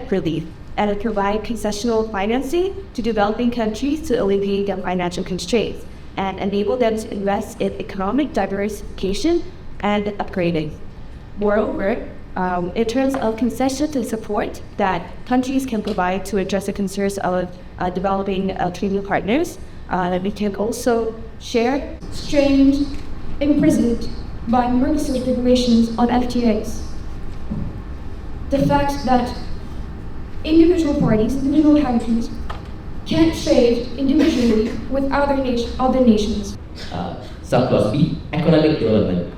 debt relief and provide concessional financing to developing countries to alleviate their financial constraints and enable them to invest in economic diversification and upgrading. Moreover, in terms of concessions and support that countries can provide to address the concerns of developing trading partners, we can also share strained, imprisoned by merciless regulations on FTAs. The fact that individual parties, individual countries, can't trade individually with other nations. Subclause B, economic development.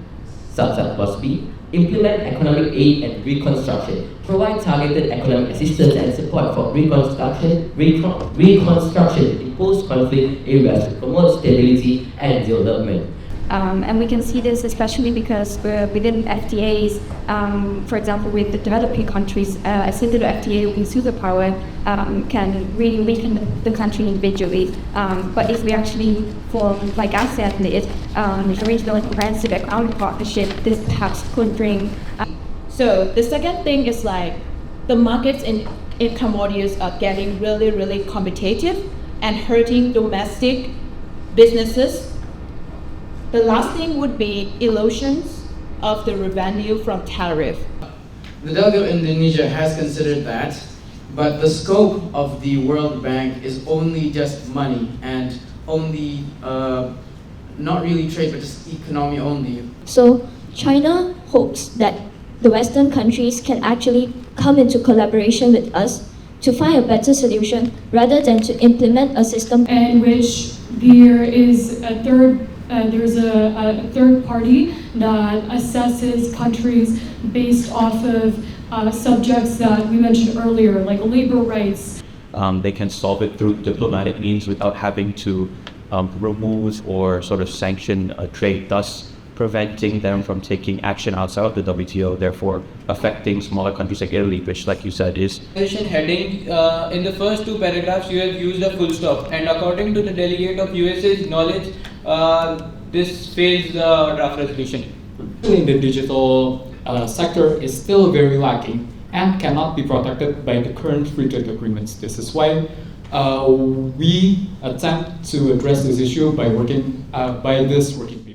Subclause B, implement economic aid and reconstruction. Provide targeted economic assistance and support for reconstruction in post-conflict areas to promote stability and development. And we can see this especially because within FTAs, for example, with the developing countries, a single FTA with superpower can really weaken the country individually. But if we actually form, like ASEAN did, a regional comprehensive economic partnership, this perhaps could bring. So the second thing is like the markets in commodities are getting really, really competitive and hurting domestic businesses. The last thing would be erosions of the revenue from tariff. The delegate in Indonesia has considered that, but the scope of the World Bank is only just money and only not really trade, but just economy only. So China hopes that the Western countries can actually come into collaboration with us to find a better solution rather than to implement a system in which there is a third party that assesses countries based off of subjects that we mentioned earlier, like labor rights. They can solve it through diplomatic means without having to remove or sort of sanction a trade, thus preventing them from taking action outside of the WTO, therefore affecting smaller countries like Italy, which, like you said, is... Heading, in the first two paragraphs you have used a full stop, and according to the delegate of USA's knowledge, this fails the draft resolution. In the digital sector is still very lacking and cannot be protected by the current free trade agreements. This is why we attempt to address this issue by this working